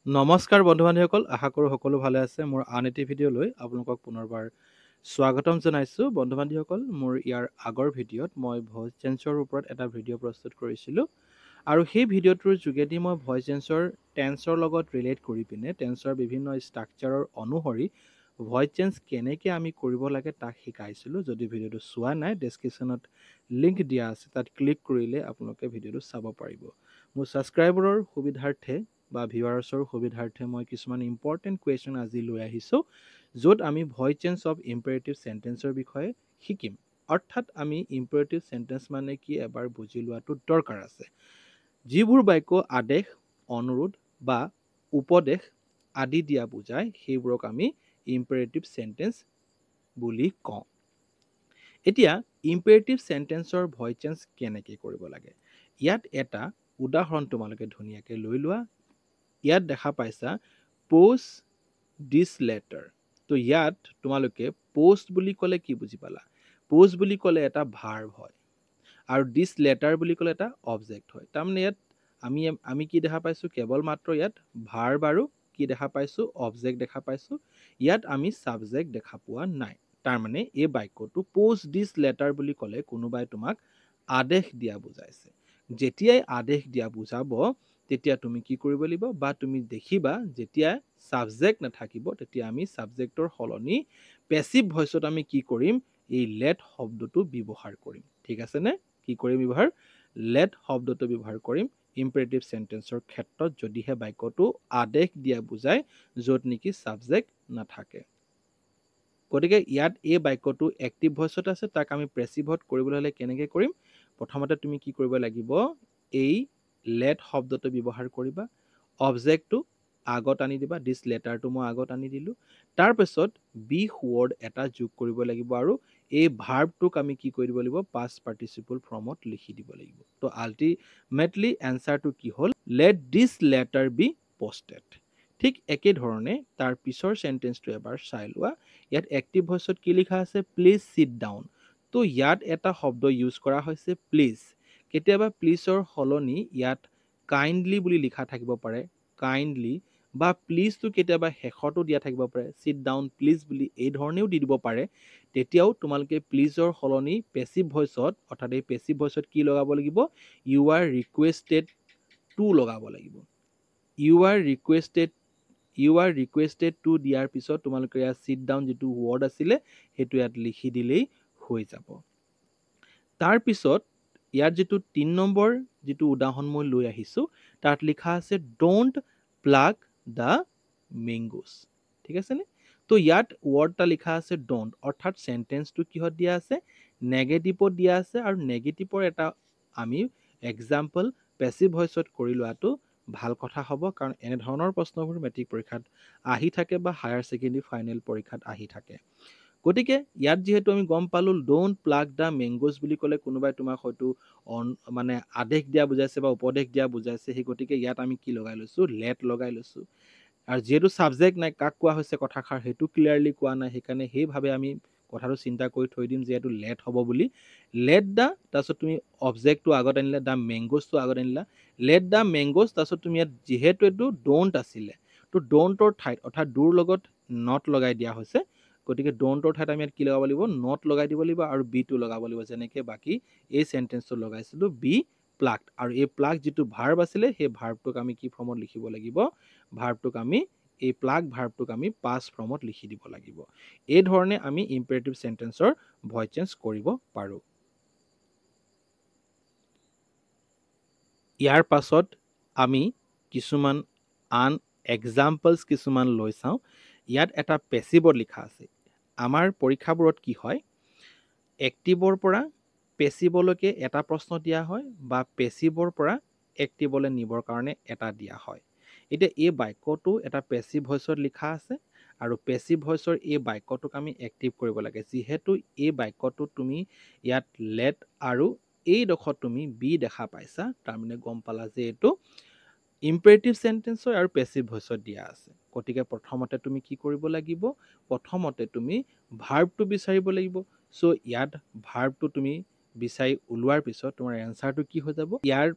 নমস্কাৰ বন্ধু-বান্ধৱীসকল, আশা কৰোঁ সকলো ভালে আছে। মোৰ আন এটি ভিডিঅ' লৈ আপোনালোকক পুনৰবাৰ স্বাগতম জনাইছোঁ। বন্ধু-বান্ধৱীসকল, মোৰ ইয়াৰ আগৰ ভিডিঅ'ত মই ভইচ চেঞ্জৰ ওপৰত এটা ভিডিঅ' প্ৰস্তুত কৰিছিলোঁ আৰু সেই ভিডিঅ'টোৰ যোগেদি মই ভইচ চেঞ্জৰ টেন্সৰ লগত ৰিলেট কৰি পিনে টেন্সৰ বিভিন্ন ষ্ট্ৰাকচাৰৰ অনুসৰি ভইচ চেঞ্জ কেনেকৈ আমি কৰিব লাগে তাক শিকাইছিলোঁ। যদি ভিডিঅ'টো চোৱা নাই, ডেছক্ৰিপশ্যনত লিংক দিয়া আছে, তাত ক্লিক কৰিলে আপোনালোকে ভিডিঅ'টো চাব পাৰিব। মোৰ ছাবস্ক্ৰাইবাৰৰ সুবিধাৰ্থে বা ভিউৱাৰ্ছৰ সুবিধাৰ্থে মই কিছুমান ইম্পৰ্টেণ্ট কুৱেশ্যন আজি লৈ আহিছোঁ, য'ত আমি ভইচ চেঞ্জ অফ ইম্পেৰেটিভ চেণ্টেন্সৰ বিষয়ে শিকিম। অৰ্থাৎ আমি ইম্পেৰেটিভ চেণ্টেন্স মানে কি এবাৰ বুজি লোৱাটো দৰকাৰ আছে। যিবোৰ বাক্য আদেশ, অনুৰোধ বা উপদেশ আদি দিয়া বুজায়, সেইবোৰক আমি ইম্পেৰেটিভ চেণ্টেন্স বুলি কওঁ। এতিয়া ইম্পেৰেটিভ চেণ্টেন্সৰ ভইচ চেঞ্জ কেনেকৈ কৰিব লাগে, ইয়াত এটা উদাহৰণ তোমালোকে ধুনীয়াকৈ লৈ লোৱা। ইয়াত দেখা পাইছা পোষ্ট দিছ লেটাৰ। তো ইয়াত তোমালোকে পোষ্ট বুলি ক'লে কি বুজি পালা? পোষ্ট বুলি ক'লে এটা ভাৰ্ব হয় আৰু দিছ লেটাৰ বুলি ক'লে এটা অবজেক্ট হয়। তাৰমানে ইয়াত আমি কি দেখা পাইছোঁ? কেৱল মাত্ৰ ইয়াত ভাৰ্ব আৰু কি দেখা পাইছোঁ? অবজেক্ট দেখা পাইছোঁ। ইয়াত আমি ছাবজেক্ট দেখা পোৱা নাই। তাৰমানে এই বাক্যটো পোষ্ট দিছ লেটাৰ বুলি ক'লে কোনোবাই তোমাক আদেশ দিয়া বুজাইছে। যেতিয়াই আদেশ দিয়া বুজাব তেতিয়া তুমি কি কৰিব লাগিব, বা তুমি দেখিবা যেতিয়া ছাবজেক্ট নাথাকিব তেতিয়া আমি ছাবজেক্টৰ সলনি পেছিভ ভইচত আমি কি কৰিম? এই লেট শব্দটো ব্যৱহাৰ কৰিম। ঠিক আছেনে? কি কৰিম ব্যৱহাৰ? লেট শব্দটো ব্যৱহাৰ কৰিম ইম্পেৰেটিভ চেণ্টেন্সৰ ক্ষেত্ৰত, যদিহে বাক্যটো আদেশ দিয়া বুজায় য'ত নেকি ছাবজেক্ট নাথাকে। গতিকে ইয়াত এই বাক্যটো এক্টিভ ভইচত আছে, তাক আমি পেছিভত কৰিবলৈ হ'লে কেনেকৈ কৰিম? প্ৰথমতে তুমি কি কৰিব লাগিব? এই লেট শব্দটো ব্যৱহাৰ কৰিবা, অবজেক্টটো আগত আনি দিবা, দিছ লেটাৰটো মই আগত আনি দিলোঁ। তাৰপিছত বি ৱৰ্ড এটা যোগ কৰিব লাগিব আৰু এই ভাৰ্বটোক আমি কি কৰি দিব লাগিব? পাষ্ট পাৰ্টিচিপল ফৰ্মত লিখি দিব লাগিব। তো আল্টিমেটলি এনচাৰটো কি হ'ল? লেট দিছ লেটাৰ বি পষ্টেড। ঠিক একেধৰণে তাৰ পিছৰ চেণ্টেন্সটো এবাৰ চাই লোৱা। ইয়াত এক্টিভ ভইচত কি লিখা আছে? Please sit down. তো ইয়াত এটা শব্দ ইউজ কৰা হৈছে প্লিজ। কেতিয়াবা প্লিজৰ সলনি ইয়াত কাইণ্ডলি বুলি লিখা থাকিব পাৰে, কাইণ্ডলি, বা প্লিজটো কেতিয়াবা শেষতো দিয়া থাকিব পাৰে, চিট ডাউন প্লিজ বুলি এই ধৰণেও দি দিব পাৰে। তেতিয়াও তোমালোকে প্লিজৰ সলনি পেছিভ ভইচত, অৰ্থাৎ এই পেছিভ ভইচত কি লগাব লাগিব? ইউ আৰ ৰিকুৱেষ্টেড টু লগাব লাগিব। ইউ আৰ ৰিকুৱেষ্টেড টু দিয়াৰ পিছত তোমালোকে ইয়াত চিট ডাউন যিটো ৱৰ্ড আছিলে সেইটো ইয়াত লিখি দিলেই হৈ যাব। তাৰপিছত ইয়াত যিটো ৩ নম্বৰ যিটো উদাহৰণ মই লৈ আহিছোঁ, তাত লিখা আছে ডোণ্ট প্লাগ দ্য মেংগোজ। ঠিক আছেনে? তো ইয়াত ৱৰ্ড এটা লিখা আছে ডোণ্ট, অৰ্থাৎ চেণ্টেন্সটো কিহত দিয়া আছে? নেগেটিভত দিয়া আছে, আৰু নেগেটিভৰ এটা আমি এক্সাম্পল পেছিভ ভইচত কৰি লোৱাটো ভাল কথা হ'ব, কাৰণ এনেধৰণৰ প্ৰশ্নবোৰ মেট্ৰিক পৰীক্ষাত আহি থাকে বা হায়াৰ ছেকেণ্ডেৰী ফাইনেল পৰীক্ষাত আহি থাকে। গতিকে ইয়াত যিহেতু আমি গম পালোঁ ডোণ্ট প্লাগ দ্য মেংগোজ বুলি ক'লে কোনোবাই তোমাক হয়তো মানে আদেশ দিয়া বুজাইছে বা উপদেশ দিয়া বুজাইছে, সেই গতিকে ইয়াত আমি কি লগাই লৈছোঁ? লেট লগাই লৈছোঁ। আৰু যিহেতু ছাবজেক্ট নাই, কাক কোৱা হৈছে কথাষাৰ সেইটো ক্লিয়াৰলি কোৱা নাই, সেইকাৰণে সেইভাৱে আমি কথাটো চিন্তা কৰি থৈ দিম যিহেতু লেট হ'ব বুলি। লেট দ্য, তাৰপিছত তুমি অবজেক্টটো আগত আনিলা, দ্য মেংগোজটো আগত আনিলা, লেট দ্য মেংগোজ। তাৰপিছত তুমি ইয়াত যিহেতু এইটো ডোণ্ট আছিলে, তো ডোণ্টৰ ঠাইত, অৰ্থাৎ ডুৰ লগত নট লগাই দিয়া হৈছে, গতিকে ডোণ্টৰ ঠাইত আমি ইয়াত কি লগাব লাগিব? নট লগাই দিব লাগিব আৰু বিটো লগাব লাগিব, যেনেকৈ বাকী এই চেণ্টেন্সটো লগাইছিলোঁ বি প্লাগড। আৰু এই প্লাগ যিটো ভাৰ্ব আছিলে সেই ভাৰ্বটোক আমি কি ফৰ্মত লিখিব লাগিব? এই প্লাগ ভাৰ্বটোক আমি পাষ্ট ফৰ্মত লিখি দিব লাগিব। এই ধৰণে আমি ইম্পেৰেটিভ চেণ্টেন্সৰ ভইচ চেঞ্জ কৰিব পাৰোঁ। ইয়াৰ পাছত আমি কিছুমান আন এক্সাম্পলছ কিছুমান লৈ চাওঁ। ইয়াত এটা পেছিভত লিখা আছে। আমাৰ পৰীক্ষাবোৰত কি হয়? এক্টিভৰ পৰা পেছিভলৈকে এটা প্ৰশ্ন দিয়া হয়, বা পেছিভৰ পৰা এক্টিভলৈ নিবৰ কাৰণে এটা দিয়া হয়। এতিয়া এই বাক্যটো এটা পেছিভ ভইচত লিখা আছে, আৰু পেছিভ ভইচৰ এই বাক্যটোক আমি এক্টিভ কৰিব লাগে। যিহেতু এই বাক্যটো তুমি ইয়াত লেট আৰু এইডোখৰত তুমি বি দেখা পাইছা, তাৰমানে গম পালা যে এইটো ইম্পেৰেটিভ চেণ্টেন্স হয় আৰু পেছিভ ভইচত দিয়া আছে। গতিকে প্ৰথমতে তুমি কি কৰিব লাগিব? প্ৰথমতে তুমি ভাৰ্বটো বিচাৰিব লাগিব। চ' ইয়াত ভাৰ্বটো তুমি বিচাৰি ওলোৱাৰ পিছত তোমাৰ এনচাৰটো কি হৈ যাব? ইয়াৰ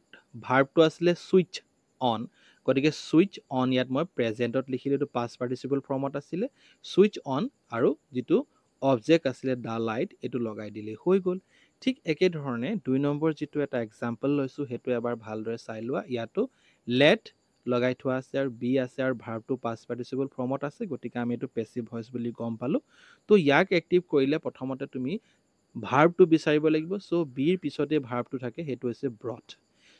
ভাৰ্বটো আছিলে ছুইচ, অন গতিকে সুইচ অন ইয়াত মই প্ৰেজেণ্টত লিখিলোঁ এইটো পাষ্ট পাৰ্টিচিপল ফৰ্মত আছিলে সুইচ অন আৰু যিটো অবজেক্ট আছিলে দ্য লাইট এইটো লগাই দিলেই হৈ গ'ল ঠিক একেধৰণে 2 নম্বৰ যিটো এটা এক্সাম্পল লৈছোঁ সেইটো এবাৰ ভালদৰে চাই লোৱা ইয়াতো লেট লগাই থোৱা আছে আৰু বি আছে আৰু ভাৰ্বটো পাষ্ট পাৰ্টিচিপল ফৰ্মত আছে গতিকে আমি এইটো পেছিভ ভইচ বুলি গম পালোঁ তো ইয়াক এক্টিভ কৰিলে প্ৰথমতে তুমি ভাৰ্বটো বিচাৰিব লাগিব চ' বিৰ পিছতে ভাৰ্বটো থাকে সেইটো হৈছে ব্ৰট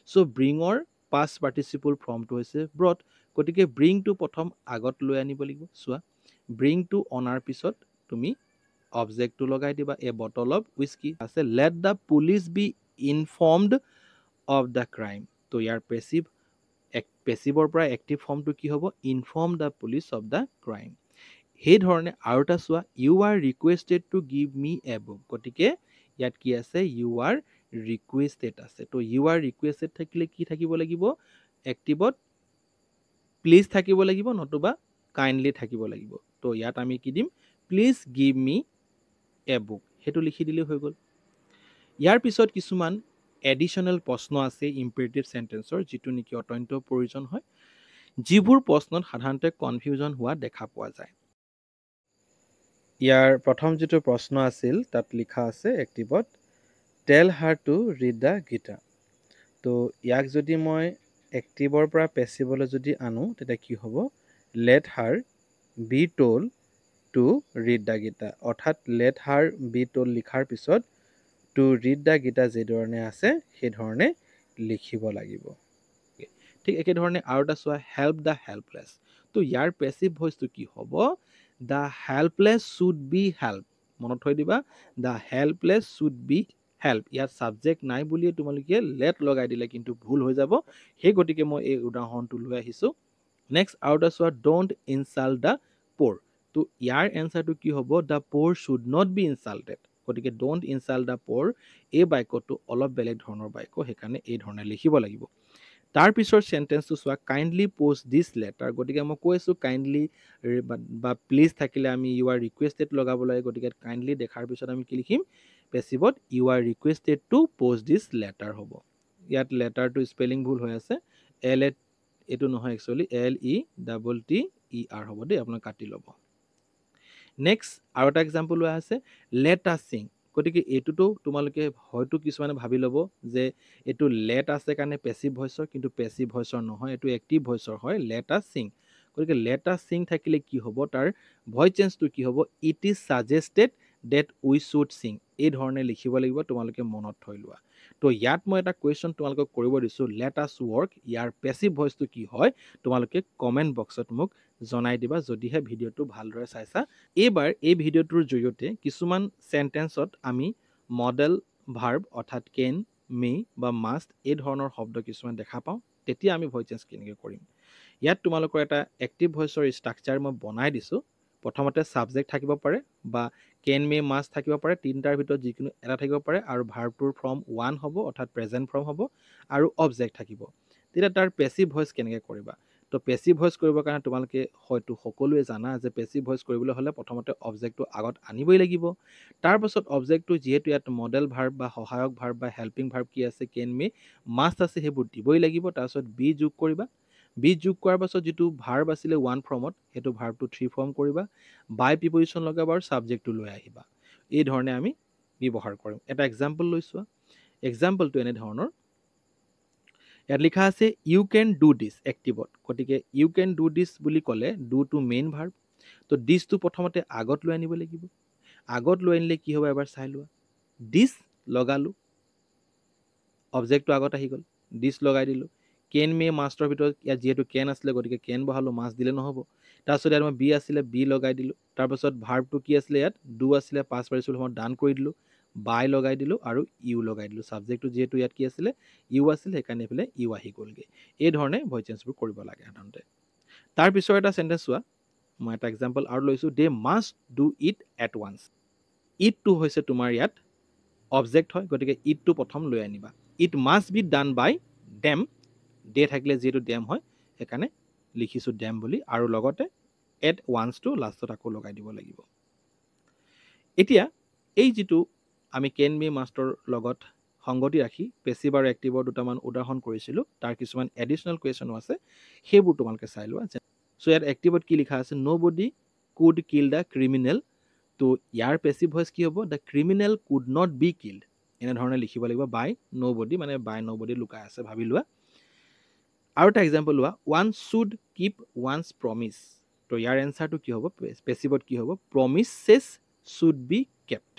চ' ব্ৰিঙৰ পাষ্ট পাৰ্টিচিপল ফৰ্মটো হৈছে ব্ৰট গতিকে ব্ৰিংটো প্ৰথম আগত লৈ আনিব লাগিব চোৱা ব্ৰিংটো অনাৰ পিছত তুমি অবজেক্টটো লগাই দিবা এ বটল অফ উইস্কি আছে let the police be informed of the crime তো ইয়াৰ পেছিভৰ পৰা এক্টিভ ফৰ্মটো কি হ'ব inform the police of the crime সেইধৰণে আৰু এটা চোৱা you are requested to give me a book গতিকে ইয়াত কি আছে ইউ আৰ ৰিকুৱেষ্টেড আছে তো ইউ আৰ ৰিকুৱেষ্টেড থাকিলে কি থাকিব লাগিব এক্টিভত প্লিজ থাকিব লাগিব নতুবা কাইণ্ডলি থাকিব লাগিব তো ইয়াত আমি কি দিম please give me a book সেইটো লিখি দিলেই হৈ গ'ল ইয়াৰ পিছত কিছুমান এডিশ্যনেল প্ৰশ্ন আছে ইম্পেৰেটিভ চেণ্টেন্সৰ যিটো নেকি অত্যন্ত প্ৰয়োজন হয় যিবোৰ প্ৰশ্নত সাধাৰণতে কনফিউজন হোৱা দেখা পোৱা যায় ইয়াৰ প্ৰথম যিটো প্ৰশ্ন আছিল তাত লিখা আছে এক্টিভত tell her to read the Gita তো ইয়াক যদি মই এক্টিভৰ পৰা পেছিভলৈ যদি আনো তেতিয়া কি হ'ব let her be told to read the Gita অৰ্থাৎ লেট হাৰ বি টোল লিখাৰ পিছত টু ৰিড দ্য গীতা যিধৰণে আছে সেইধৰণে লিখিব লাগিব ঠিক একেধৰণে আৰু এটা চোৱা হেল্প দ্য হেল্পলেছ তো ইয়াৰ পেছিভ ভইচটো কি হ'ব the helpless should be help মনত থৈ দিবা the helpless should be help ইয়াত ছাবজেক্ট নাই বুলিয়ে তোমালোকে লেট লগাই দিলে কিন্তু ভুল হৈ যাব সেই গতিকে মই এই উদাহৰণটো লৈ আহিছোঁ নেক্সট আৰু এটা চোৱা ডোণ্ট ইনচাল্ট দ্য প'ৰ তো ইয়াৰ এনচাৰটো কি হ'ব the poor should not be insulted গতিকে ডোণ্ট ইনচাল্ট দ্য প'ৰ এই বাক্যটো অলপ বেলেগ ধৰণৰ বাক্য সেইকাৰণে এই ধৰণে লিখিব লাগিব তাৰ পিছৰ চেণ্টেন্সটো চোৱা কাইণ্ডলি প'ষ্ট দিছ লেটাৰ গতিকে মই কৈছোঁ কাইণ্ডলি বা প্লিজ থাকিলে আমি ইউ আৰ ৰিকুৱেষ্টেড লগাব লাগে গতিকে কাইণ্ডলি দেখাৰ পিছত আমি কি লিখিম পেছিভত you are requested to post this letter হ'ব ইয়াত লেটাৰটো স্পেলিং ভুল হৈ আছে এইটো নহয় একচুৱেলি LETTER হ'ব দেই আপোনাক কাটি ল'ব নেক্সট আৰু এটা এক্সাম্পল লোৱা আছে লেট আছ ছিং গতিকে এইটোতো তোমালোকে হয়তো কিছুমানে ভাবি ল'ব যে এইটো লেট আছে কাৰণে পেছিভ ভইচৰ কিন্তু পেছিভ ভইচৰ নহয় এইটো এক্টিভ ভইচৰ হয় লেট আছ ছিং গতিকে লেট আছ ছিং থাকিলে কি হ'ব তাৰ ভইচ চেঞ্জটো কি হ'ব it is suggested that we should sing এই ধৰণে লিখিব লাগিব তোমালোকে মনত থৈ লোৱা তো ইয়াত মই এটা কুৱেশ্যন তোমালোকক কৰিব দিছোঁ লেট আছ ৱৰ্ক ইয়াৰ পেছিভ ভইচটো কি হয় তোমালোকে কমেণ্ট বক্সত মোক জনাই দিবা যদিহে ভিডিঅ'টো ভালদৰে চাইছা এইবাৰ এই ভিডিঅ'টোৰ জৰিয়তে কিছুমান চেণ্টেন্সত আমি মডেল ভাৰ্ব অৰ্থাৎ কেন মে বা মাষ্ট এই ধৰণৰ শব্দ কিছুমান দেখা পাওঁ তেতিয়া আমি ভইচ চেঞ্জ কেনেকৈ কৰিম ইয়াত তোমালোকৰ এটা এক্টিভ ভইচৰ ষ্ট্ৰাকচাৰ মই বনাই দিছোঁ প্ৰথমতে ছাবজেক্ট থাকিব পাৰে বা কেন মে মাষ্ট থাকিব পাৰে তিনিটাৰ ভিতৰত যিকোনো এটা থাকিব পাৰে আৰু ভাৰ্বটোৰ ফৰ্ম ওৱান হ'ব অৰ্থাৎ প্ৰেজেণ্ট ফৰ্ম হ'ব আৰু অবজেক্ট থাকিব তেতিয়া তাৰ পেছিভ ভইচ কেনেকৈ কৰিবা তো পেছিভ ভইচ কৰিবৰ কাৰণে তোমালোকে হয়তো সকলোৱে জানা যে পেছিভ ভইচ কৰিবলৈ হ'লে প্ৰথমতে অবজেক্টটো আগত আনিবই লাগিব তাৰপাছত অবজেক্টটো যিহেতু ইয়াত মডেল ভাৰ্ব বা সহায়ক ভাৰ্ব বা হেল্পিং ভাৰ্ব কি আছে কেন মে মাষ্ট আছে সেইবোৰ দিবই লাগিব তাৰপাছত বি যোগ কৰিবা বি যোগ কৰাৰ পাছত যিটো ভাৰ্ব আছিলে ওৱান ফৰ্মত সেইটো ভাৰ্বটো থ্ৰী ফৰ্ম কৰিবা বাই প্ৰিপজিশ্যন লগাবা আৰু ছাবজেক্টটো লৈ আহিবা এই ধৰণে আমি ব্যৱহাৰ কৰিম এটা এক্সাম্পল লৈছোঁ এক্সাম্পলটো এনেধৰণৰ ইয়াত লিখা আছে ইউ কেন ডু দিছ এক্টিভত গতিকে ইউ কেন ডু দিছ বুলি ক'লে ডু টু মেইন ভাৰ্ব তো দিছটো প্ৰথমতে আগত লৈ আনিব লাগিব আগত লৈ আনিলে কি হ'ব এবাৰ চাই লোৱা দিছ লগালোঁ অবজেক্টটো আগত আহি গ'ল দিছ লগাই দিলোঁ কেন মে মাষ্টৰ ভিতৰত ইয়াত যিহেতু কেন আছিলে গতিকে কেন বহালোঁ মাছ দিলে নহ'ব তাৰপিছত ইয়াত মই বি আছিলে বি লগাই দিলোঁ তাৰপাছত ভাৰ্বটো কি আছিলে ইয়াত ডু আছিলে পাছ পাইছিলোঁ সময়ত ডান কৰি দিলোঁ বাই লগাই দিলোঁ আৰু ইউ লগাই দিলোঁ ছাবজেক্টটো যিহেতু ইয়াত কি আছিলে ইউ আছিলে সেইকাৰণে এইফালে ইউ আহি গ'লগৈ এই ধৰণে ভইচ চেঞ্জবোৰ কৰিব লাগে সাধাৰণতে তাৰ পিছৰ এটা চেণ্টেন্স চোৱা মই এটা এক্সাম্পল আৰু লৈছোঁ they must do it at once ইটটো হৈছে তোমাৰ ইয়াত অবজেক্ট হয় গতিকে ইটটো প্ৰথম লৈ আনিবা it must be done by them ডে থাকিলে যিহেতু ডেম হয় সেইকাৰণে লিখিছোঁ ডেম বুলি আৰু লগতে এট ওৱান্সটো লাষ্টত আকৌ লগাই দিব লাগিব এতিয়া এই যিটো আমি কেন মে মাষ্টৰ লগত সংগতি ৰাখি পেছিভ আৰু এক্টিভৰ দুটামান উদাহৰণ কৰিছিলোঁ তাৰ কিছুমান এডিশ্যনেল কুৱেশ্যনো আছে সেইবোৰ তোমালোকে চাই লোৱা চ' ইয়াত এক্টিভত কি লিখা আছে ন'বডি কুড কিল দ্য ক্ৰিমিনেল তো ইয়াৰ পেছিভ ভইচ কি হ'ব the criminal could not be killed এনেধৰণে লিখিব লাগিব বাই ন'বডি মানে বাই ন'বডি লুকাই আছে ভাবি লোৱা আৰু এটা এক্সাম্পল লোৱা ওৱান শুড কিপ ওৱানছ প্ৰমিছ তো ইয়াৰ এনচাৰটো কি হ'ব পেছিভত কি হ'ব প্ৰমিছেছ শুড বি কেপ্ট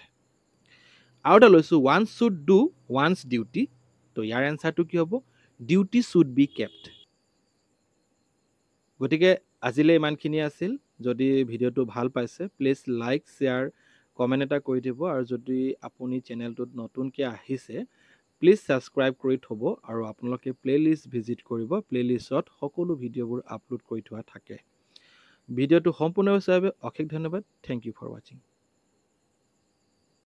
আৰু এটা লৈছোঁ ওৱান শুড ডু ওৱানছ ডিউটি তো ইয়াৰ এনচাৰটো কি হ'ব ডিউটি শুড বি কেপ্ট গতিকে আজিলৈ ইমানখিনি আছিল যদি ভিডিঅ'টো ভাল পাইছে প্লিজ লাইক শ্বেয়াৰ কমেণ্ট এটা কৰি দিব আৰু যদি আপুনি চেনেলটোত নতুনকৈ আহিছে প্লিজ ছাবস্ক্ৰাইব কৰি থ'ব আৰু আপোনালোকে প্লে'লিষ্ট ভিজিট কৰিব প্লে'লিষ্টত সকলো ভিডিঅ'বোৰ আপলোড কৰি থোৱা থাকে ভিডিঅ'টো সম্পূৰ্ণ হোৱাৰ বাবে অশেষ ধন্যবাদ থেংক ইউ ফৰ ৱাচিং